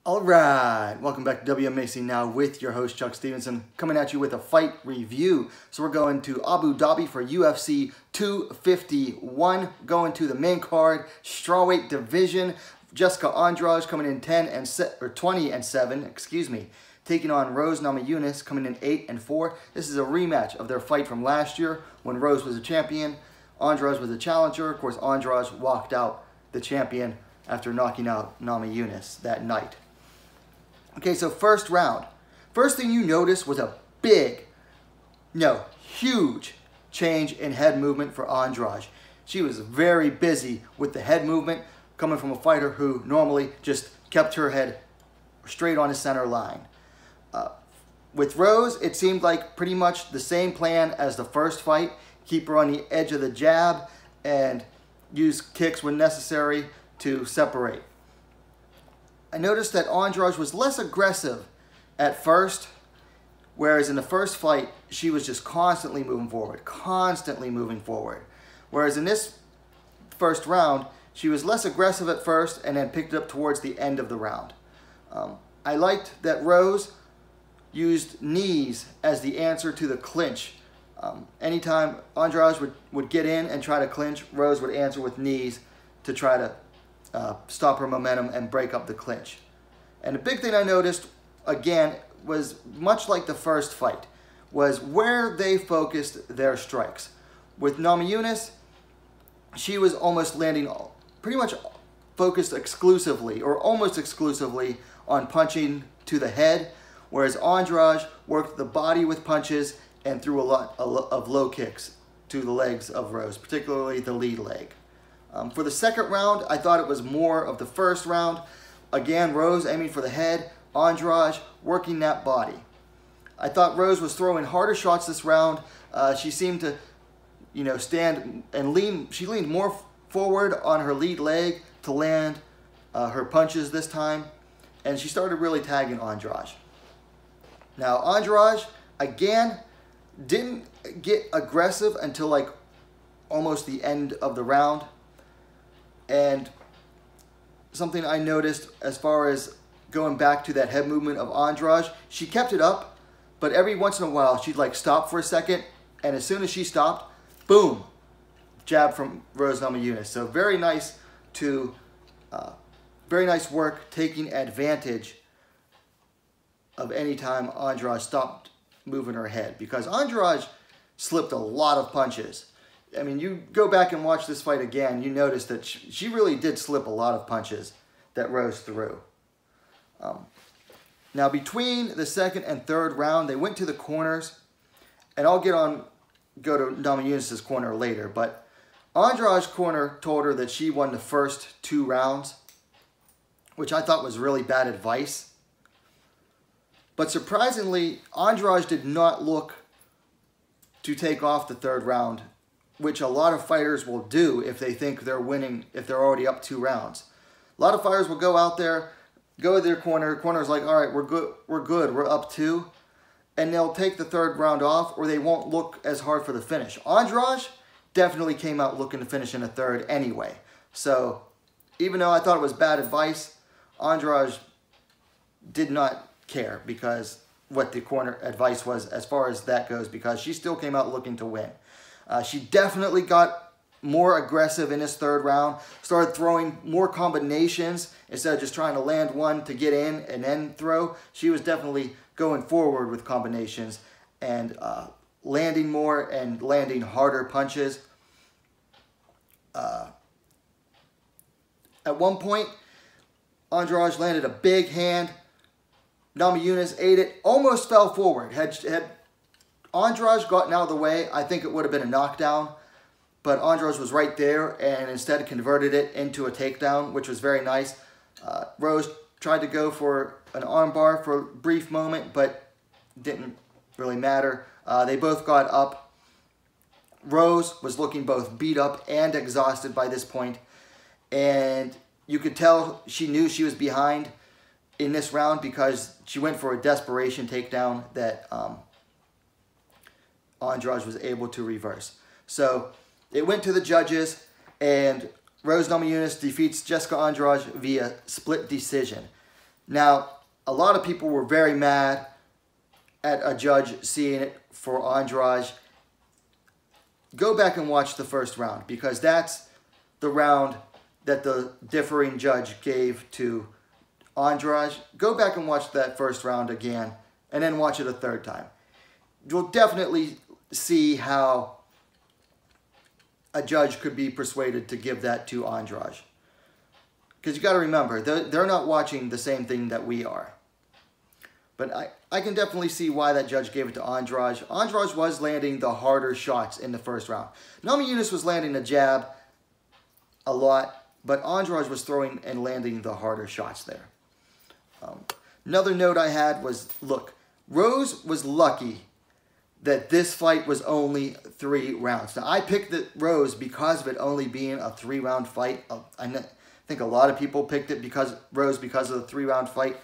All right, welcome back to WMMA now with your host Chuck Stevenson, coming at you with a fight review. So we're going to Abu Dhabi for UFC 251, going to the main card, strawweight division. Jessica Andrade coming in 20-7, taking on Rose Namajunas coming in 8-4. This is a rematch of their fight from last year when Rose was a champion, Andrade was a challenger. Of course, Andrade walked out the champion after knocking out Namajunas that night. Okay, so first round. First thing you noticed was a huge change in head movement for Andrade. She was very busy with the head movement, coming from a fighter who normally just kept her head straight on the center line. With Rose, it seemed like pretty much the same plan as the first fight. Keep her on the edge of the jab and use kicks when necessary to separate. I noticed that Andrade was less aggressive at first, whereas in the first fight, she was just constantly moving forward. Whereas in this first round, she was less aggressive at first and then picked it up towards the end of the round. I liked that Rose used knees as the answer to the clinch. Anytime Andrade would get in and try to clinch, Rose would answer with knees to try to stop her momentum and break up the clinch. And the big thing I noticed, again, was much like the first fight, was where they focused their strikes. With Namajunas, she was almost landing pretty much focused exclusively, or almost exclusively, on punching to the head, whereas Andrade worked the body with punches and threw a lot of low kicks to the legs of Rose, particularly the lead leg. For the second round, I thought it was more of the first round. Again, Rose aiming for the head, Andrade working that body. I thought Rose was throwing harder shots this round. She seemed to, stand and lean. She leaned more forward on her lead leg to land her punches this time, and she started really tagging Andrade. Now, Andrade, again, didn't get aggressive until like almost the end of the round. And something I noticed as far as going back to that head movement of Andrade, she kept it up, but every once in a while she'd like stop for a second, and as soon as she stopped, boom, jab from Rose Namajunas. So very nice work taking advantage of any time Andrade stopped moving her head, because Andrade slipped a lot of punches. I mean, you go back and watch this fight again, you notice that she really did slip a lot of punches that Rose threw. Now, between the second and third round, they went to the corners, and I'll go to Namajunas' corner later, but Andrade's corner told her that she won the first 2 rounds, which I thought was really bad advice. But surprisingly, Andrade did not look to take off the third round, which a lot of fighters will do if they think they're winning, if they're already up 2 rounds. A lot of fighters will go out there, go to their corner's like, all right, we're good, we're up 2, and they'll take the third round off, or they won't look as hard for the finish. Andrade definitely came out looking to finish in the third anyway. So even though I thought it was bad advice, Andrade did not care because what the corner advice was as far as that goes, because she still came out looking to win. She definitely got more aggressive in this third round, started throwing more combinations instead of just trying to land one to get in and then throw. She was definitely going forward with combinations and landing more and landing harder punches. At one point, Andrade landed a big hand. Namajunas ate it, almost fell forward. Had Andrade gotten out of the way, I think it would have been a knockdown, but Andrade was right there and instead converted it into a takedown, which was very nice. Rose tried to go for an armbar for a brief moment, but didn't really matter. They both got up. Rose was looking both beat up and exhausted by this point, and you could tell she knew she was behind in this round because she went for a desperation takedown that Andrade was able to reverse. So it went to the judges, and Rose Namajunas defeats Jessica Andrade via split decision. Now, a lot of people were very mad at a judge seeing it for Andrade. Go back and watch the first round, because that's the round that the differing judge gave to Andrade. Go back and watch that first round again, and then watch it a third time. You'll definitely see how a judge could be persuaded to give that to Andrade. Because you got to remember, they're not watching the same thing that we are. But I can definitely see why that judge gave it to Andrade. Andrade was landing the harder shots in the first round. Namajunas was landing the jab a lot, but Andrade was throwing and landing the harder shots there. Another note I had was, look, Rose was lucky that this fight was only 3 rounds. Now, I picked Rose because of it only being a 3-round fight. I think a lot of people picked it because of the 3-round fight.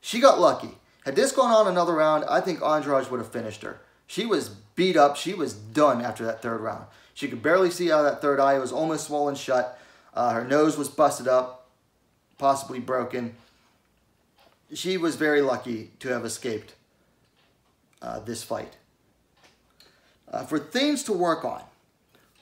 She got lucky. Had this gone on another round, I think Andrade would have finished her. She was beat up. She was done after that 3rd round. She could barely see out of that 3rd eye. It was almost swollen shut. Her nose was busted up, possibly broken. She was very lucky to have escaped this fight. For things to work on,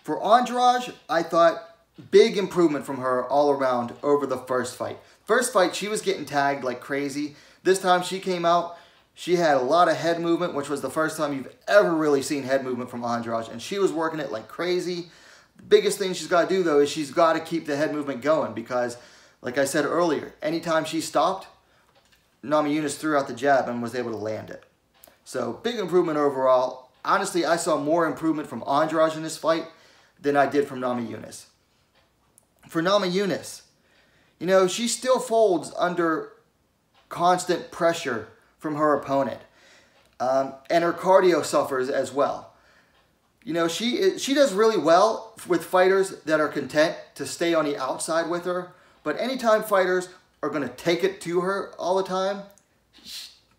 for Andrade, I thought big improvement from her all around over the first fight. First fight, she was getting tagged like crazy. This time she came out, she had a lot of head movement, which was the first time you've ever really seen head movement from Andrade, and she was working it like crazy. The biggest thing she's got to do, though, is she's got to keep the head movement going because, like I said earlier, anytime she stopped, Namajunas threw out the jab and was able to land it. So, big improvement overall. Honestly, I saw more improvement from Andrade in this fight than I did from Namajunas. For Namajunas, you know, she still folds under constant pressure from her opponent. And her cardio suffers as well. You know, she does really well with fighters that are content to stay on the outside with her. But anytime fighters are going to take it to her all the time,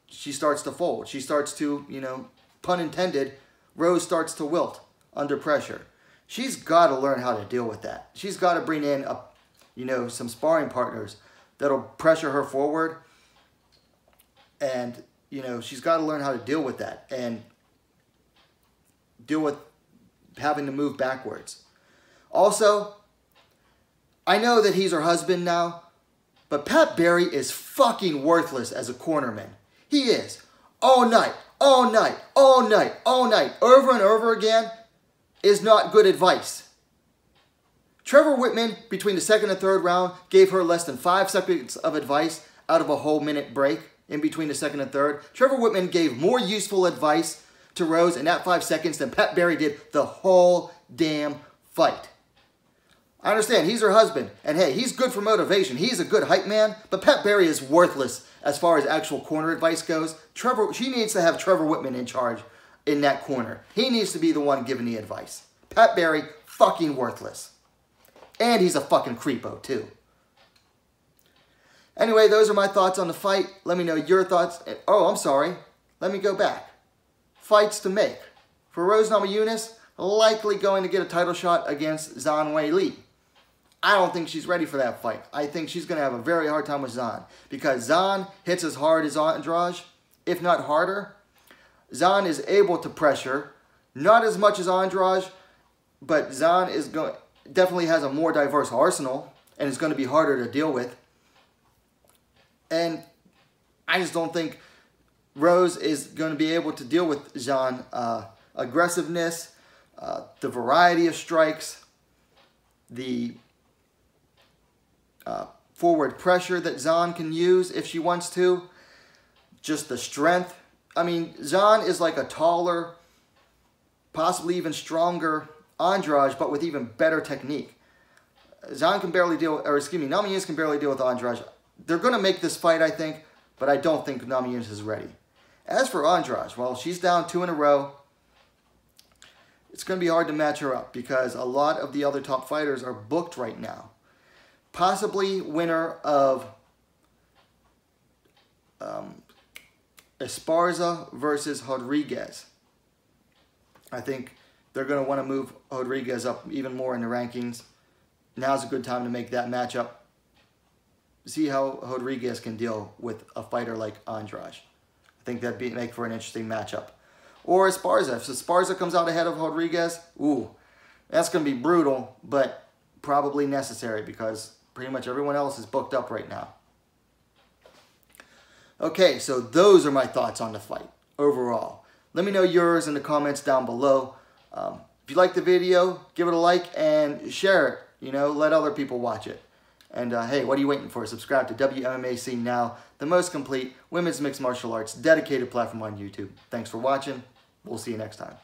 she starts to fold. She starts to, you know, pun intended, Rose starts to wilt under pressure. She's got to learn how to deal with that. She's got to bring in, some sparring partners that'll pressure her forward. And, you know, she's got to learn how to deal with that and deal with having to move backwards. Also, I know that he's her husband now, but Pat Barry is fucking worthless as a cornerman. He is. All night, all night, all night, all night, over and over again is not good advice. Trevor Whitman, between the 2nd and 3rd round, gave her less than 5 seconds of advice out of a whole minute break in between the 2nd and 3rd. Trevor Whitman gave more useful advice to Rose in that 5 seconds than Pat Barry did the whole damn fight. I understand, he's her husband, and hey, he's good for motivation. He's a good hype man, but Pat Barry is worthless as far as actual corner advice goes. She needs to have Trevor Whitman in charge in that corner. He needs to be the one giving the advice. Pat Barry, fucking worthless. And he's a fucking creepo, too. Anyway, those are my thoughts on the fight. Let me know your thoughts. Oh, I'm sorry. Let me go back. Fights to make. For Rose Namajunas, likely going to get a title shot against Zhang Weili. I don't think she's ready for that fight. I think she's going to have a very hard time with Zhang. Because Zhang hits as hard as Andrade, if not harder. Zhang is able to pressure. Not as much as Andrade, but Zhang is definitely has a more diverse arsenal and is going to be harder to deal with. And I just don't think Rose is going to be able to deal with Zhang's aggressiveness, the variety of strikes, the forward pressure that Zhang can use if she wants to, just the strength. I mean, Zhang is like a taller, possibly even stronger Andrade, but with even better technique. Namajunas can barely deal with Andrade. They're going to make this fight, I think, but I don't think Namajunas is ready. As for Andrade, well, she's down 2 in a row. It's going to be hard to match her up because a lot of the other top fighters are booked right now. Possibly winner of Esparza versus Rodriguez. I think they're going to want to move Rodriguez up even more in the rankings. Now's a good time to make that matchup. see how Rodriguez can deal with a fighter like Andrade. I think that'd make for an interesting matchup. Or Esparza. If Esparza comes out ahead of Rodriguez, ooh, that's going to be brutal, but probably necessary because pretty much everyone else is booked up right now. Okay, so those are my thoughts on the fight overall. Let me know yours in the comments down below. If you like the video, give it a like and share it. You know, let other people watch it. And hey, what are you waiting for? Subscribe to WMMA Scene Now, the most complete women's mixed martial arts dedicated platform on YouTube. Thanks for watching. We'll see you next time.